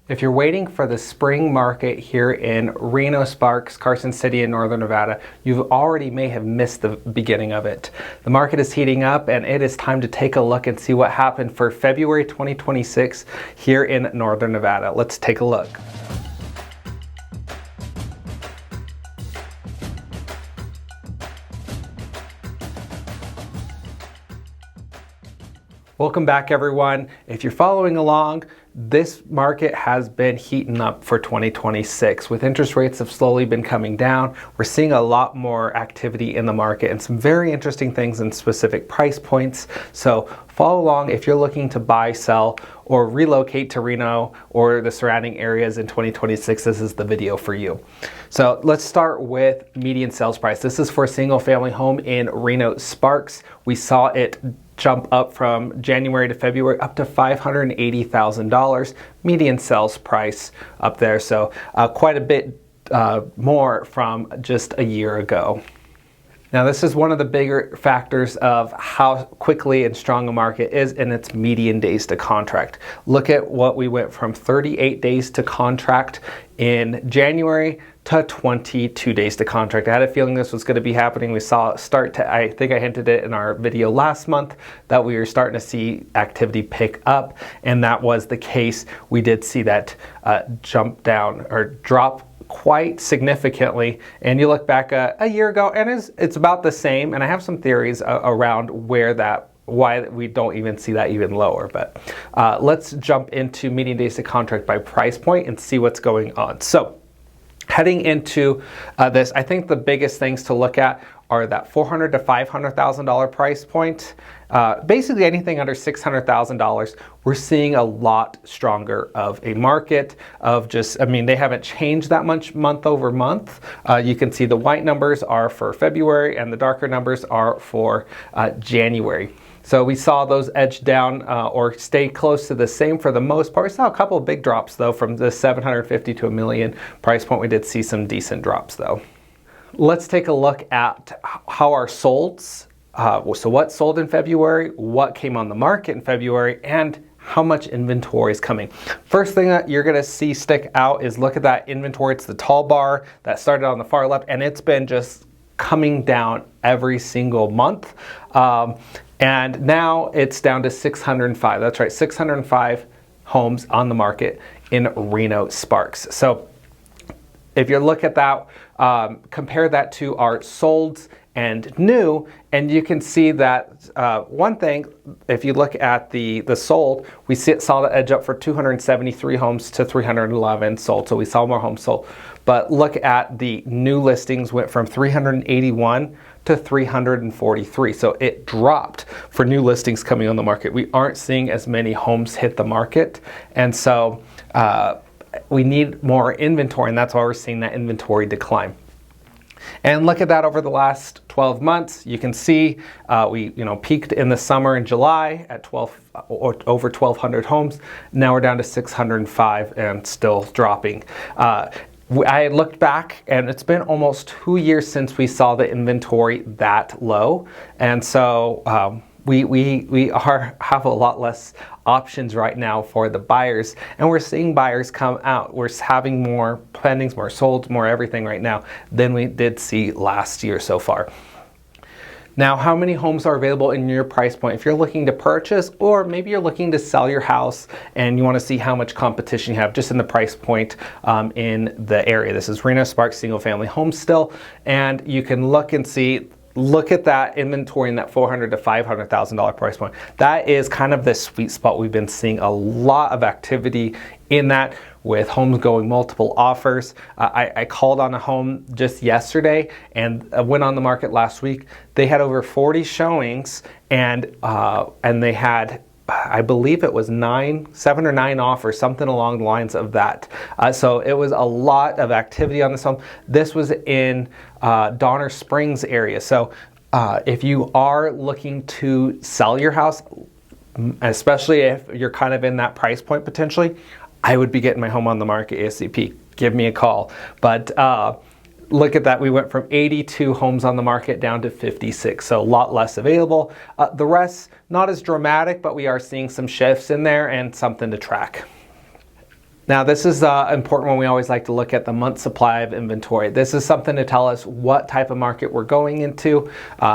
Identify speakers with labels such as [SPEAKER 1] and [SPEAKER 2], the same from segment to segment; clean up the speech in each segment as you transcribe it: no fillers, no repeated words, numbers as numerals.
[SPEAKER 1] If you're waiting for the spring market here in Reno, Sparks, Carson City in northern Nevada, you already may have missed the beginning of it. The market is heating up and it is time to take a look and see what happened for February 2026 here in northern Nevada. Let's take a look. Welcome back, everyone. If you're following along, this market has been heating up for 2026. With interest rates have slowly been coming down, we're seeing a lot more activity in the market and some very interesting things in specific price points. So follow along if you're looking to buy, sell, or relocate to Reno or the surrounding areas in 2026. This is the video for you. So let's start with median sales price. This is for a single family home in Reno, Sparks. We saw it jump up from January to February up to $580,000 median sales price up there. So quite a bit more from just a year ago. Now, this is one of the bigger factors of how quickly and strong a market is, and it's median days to contract. Look at what we went from 38 days to contract in January to 22 days to contract. I had a feeling this was going to be happening. We saw it start to, I think I hinted it in our video last month, that we were starting to see activity pick up, and that was the case. We did see that jump down or drop quite significantly, and you look back a year ago and it's about the same, and I have some theories around why we don't even see that even lower. But let's jump into median days to contract by price point and see what's going on. So heading into this, I think the biggest things to look at are that $400,000 to $500,000 price point. Basically anything under $600,000, we're seeing a lot stronger of a market of just, they haven't changed that much month over month. You can see the white numbers are for February and the darker numbers are for January. So we saw those edge down or stay close to the same for the most part. We saw a couple of big drops though from the 750 to $1 million price point. We did see some decent drops though. Let's take a look at how our solds, so what sold in February, what came on the market in February, and how much inventory is coming. First thing that you're gonna see stick out is look at that inventory. It's the tall bar that started on the far left, and it's been just coming down every single month. And now it's down to 605. That's right, 605 homes on the market in Reno, Sparks. So if you look at that, compare that to our solds and new, and you can see that one thing, if you look at the sold, we saw the edge up for 273 homes to 311 sold. So we saw more homes sold. But look at the new listings went from 381 to 343. So it dropped for new listings coming on the market. We aren't seeing as many homes hit the market. And so we need more inventory, and that's why we're seeing that inventory decline. And look at that over the last 12 months. You can see we peaked in the summer in July at over 1,200 homes. Now we're down to 605 and still dropping. I looked back, and it's been almost 2 years since we saw the inventory that low, and so we have a lot less options right now for the buyers, and we're seeing buyers come out. We're having more pendings, more sold, more everything right now than we did see last year so far. Now, how many homes are available in your price point? If you're looking to purchase, or maybe you're looking to sell your house and you want to see how much competition you have just in the price point in the area. This is Reno, Sparks, single family home still, and you can look and see. Look at that inventory in that $400,000 to $500,000 price point. That is kind of the sweet spot. We've been seeing a lot of activity in that, with homes going multiple offers. I called on a home just yesterday and went on the market last week. They had over 40 showings, and they had, I believe it was 7 or 9 offers, something along the lines of that. So it was a lot of activity on this home. This was in Donner Springs area. So if you are looking to sell your house, especially if you're kind of in that price point potentially, I would be getting my home on the market ASAP. Give me a call. But look at that, we went from 82 homes on the market down to 56, so a lot less available. The rest, not as dramatic, but we are seeing some shifts in there and something to track. Now, this is important when we always like to look at the month supply of inventory. This is something to tell us what type of market we're going into.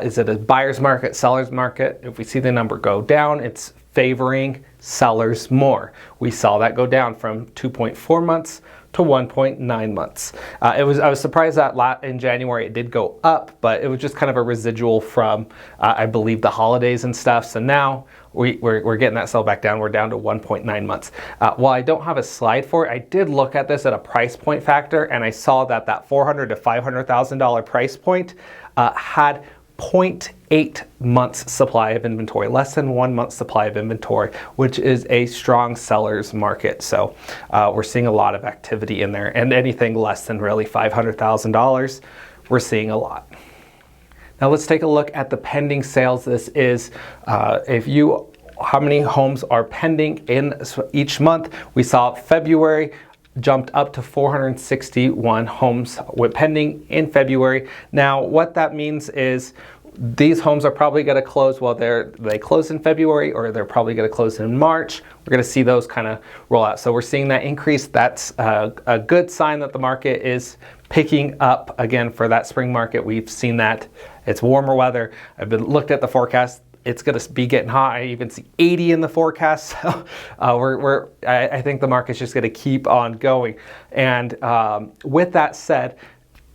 [SPEAKER 1] Is it a buyer's market, seller's market? If we see the number go down, it's favoring sellers more. We saw that go down from 2.4 months to 1.9 months. I was surprised that in January it did go up, but it was just kind of a residual from, I believe, the holidays and stuff. So now we're getting that sell back down. We're down to 1.9 months. While I don't have a slide for it, I did look at this at a price point factor, and I saw that $400,000 to $500,000 price point had 0.8 months supply of inventory, less than 1 month supply of inventory, which is a strong seller's market. So we're seeing a lot of activity in there, and anything less than really $500,000, we're seeing a lot. Now let's take a look at the pending sales. This is how many homes are pending in each month. We saw February jumped up to 461 homes with pending in February. Now what that means is these homes are probably going to close, well, they close in February, or they're probably going to close in March. We're going to see those kind of roll out. So we're seeing that increase. That's a good sign that the market is picking up again for that spring market. We've seen that it's warmer weather. I've been looked at the forecast. It's going to be getting hot. I even see 80 in the forecast. So I think the market's just going to keep on going. And with that said,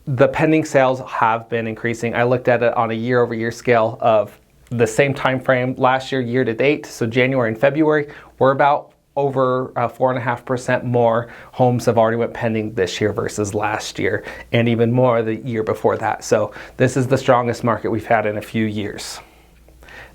[SPEAKER 1] the pending sales have been increasing. I looked at it on a year-over-year scale of the same time frame last year to date. So January and February, we're about over 4.5% more homes have already went pending this year versus last year, and even more the year before that. So this is the strongest market we've had in a few years.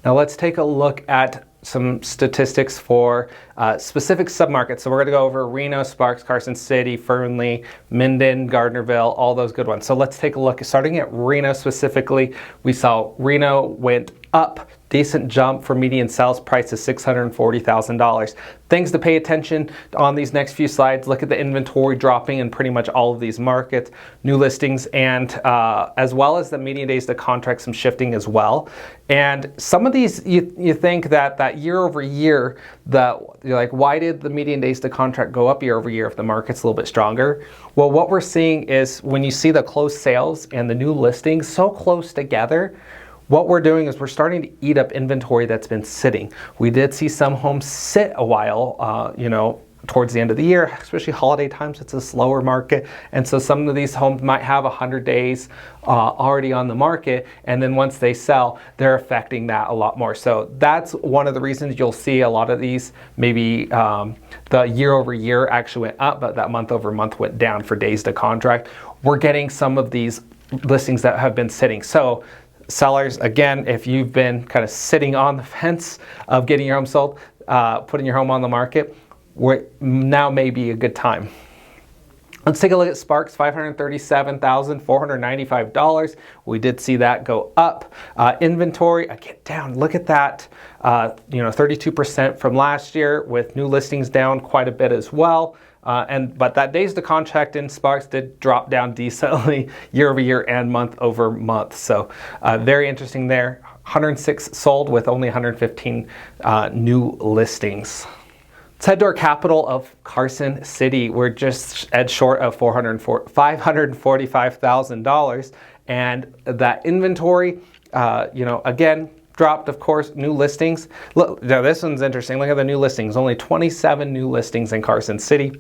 [SPEAKER 1] Now let's take a look at some statistics for specific submarkets. So we're going to go over Reno, Sparks, Carson City, Fernley, Minden, Gardnerville, all those good ones. So let's take a look. Starting at Reno specifically, we saw Reno went up. Decent jump for median sales price to $640,000. Things to pay attention on these next few slides. Look at the inventory dropping in pretty much all of these markets, new listings, and as well as the median days to contract, some shifting as well. And some of these, you think that year over year, you're like, why did the median days to contract go up year over year if the market's a little bit stronger? Well, what we're seeing is when you see the closed sales and the new listings so close together, what we're doing is we're starting to eat up inventory that's been sitting. We did see some homes sit a while, towards the end of the year, especially holiday times. It's a slower market. And so some of these homes might have 100 days already on the market. And then once they sell, they're affecting that a lot more. So that's one of the reasons you'll see a lot of these, maybe the year over year actually went up, but that month over month went down for days to contract. We're getting some of these listings that have been sitting. So sellers, again, if you've been kind of sitting on the fence of getting your home sold, putting your home on the market, now may be a good time. Let's take a look at Sparks, $537,495. We did see that go up. Inventory, again, down. Look at that, 32% from last year, with new listings down quite a bit as well. But that days to contract in Sparks did drop down decently year over year and month over month. So very interesting there. 106 sold with only 115 new listings. Let's head to our capital of Carson City. We're just edged short of $545,000, and that inventory, again, dropped, of course. New listings. Look, now this one's interesting. Look at the new listings. Only 27 new listings in Carson City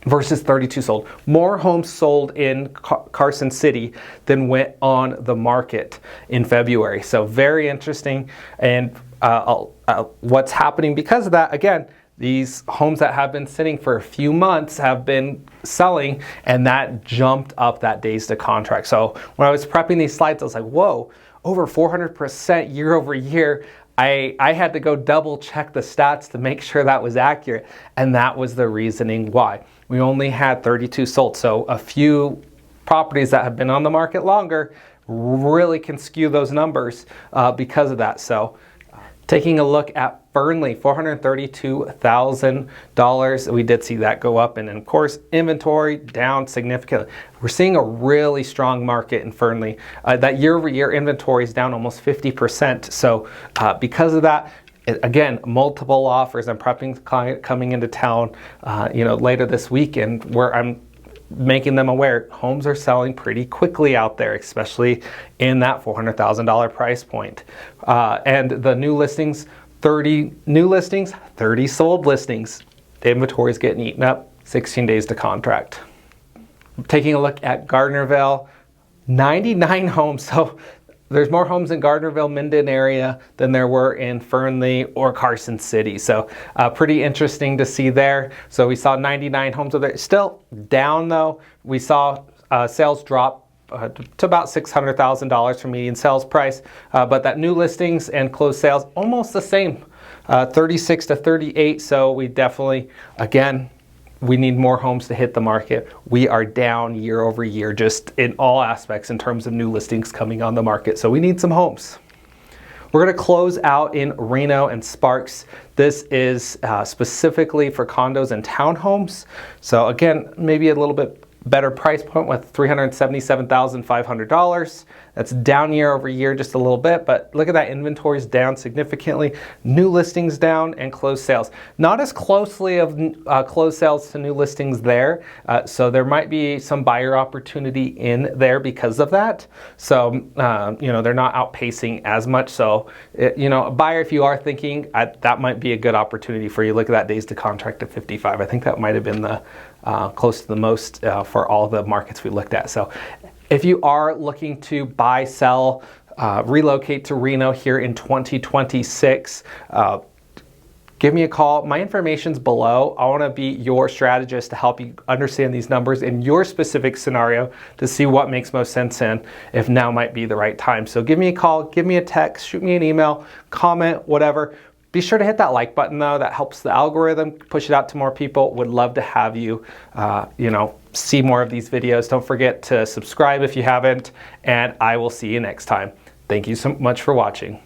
[SPEAKER 1] versus 32 sold. More homes sold in Carson City than went on the market in February. So very interesting. And what's happening because of that, again, these homes that have been sitting for a few months have been selling, and that jumped up that days to contract. So when I was prepping these slides, I was like, whoa, over 400% year over year. I had to go double check the stats to make sure that was accurate, and that was the reasoning why. We only had 32 sold, so a few properties that have been on the market longer really can skew those numbers because of that. So taking a look at Fernley, $432,000. We did see that go up, and of course, inventory down significantly. We're seeing a really strong market in Fernley. That year-over-year inventory is down almost 50%. So because of that, Again, multiple offers. I'm prepping the client coming into town, later this weekend, where I'm making them aware homes are selling pretty quickly out there, especially in that $400,000 price point. And the new listings, 30 new listings, 30 sold listings. The inventory is getting eaten up, 16 days to contract. Taking a look at Gardnerville, 99 homes. So there's more homes in Gardnerville, Minden area than there were in Fernley or Carson City. So pretty interesting to see there. So we saw 99 homes over there. Still down though. We saw sales drop to about $600,000 for median sales price. But that new listings and closed sales, almost the same, 36 to 38. So we definitely, again, we need more homes to hit the market. We are down year over year, just in all aspects in terms of new listings coming on the market. So we need some homes. We're going to close out in Reno and Sparks. This is specifically for condos and townhomes. So again, maybe a little bit better price point with $377,500. That's down year over year just a little bit, but look at that, inventory is down significantly. New listings down and closed sales. Not as closely of closed sales to new listings there, so there might be some buyer opportunity in there because of that. So, they're not outpacing as much. So, a buyer, if you are thinking, that might be a good opportunity for you. Look at that days to contract at 55. I think that might have been the close to the most for all the markets we looked at. So if you are looking to buy, sell, relocate to Reno here in 2026, give me a call. My information's below. I want to be your strategist to help you understand these numbers in your specific scenario to see what makes most sense and if now might be the right time. So give me a call, give me a text, shoot me an email, comment, whatever. Be sure to hit that like button though. That helps the algorithm push it out to more people. Would love to have you, see more of these videos. Don't forget to subscribe if you haven't, and I will see you next time. Thank you so much for watching.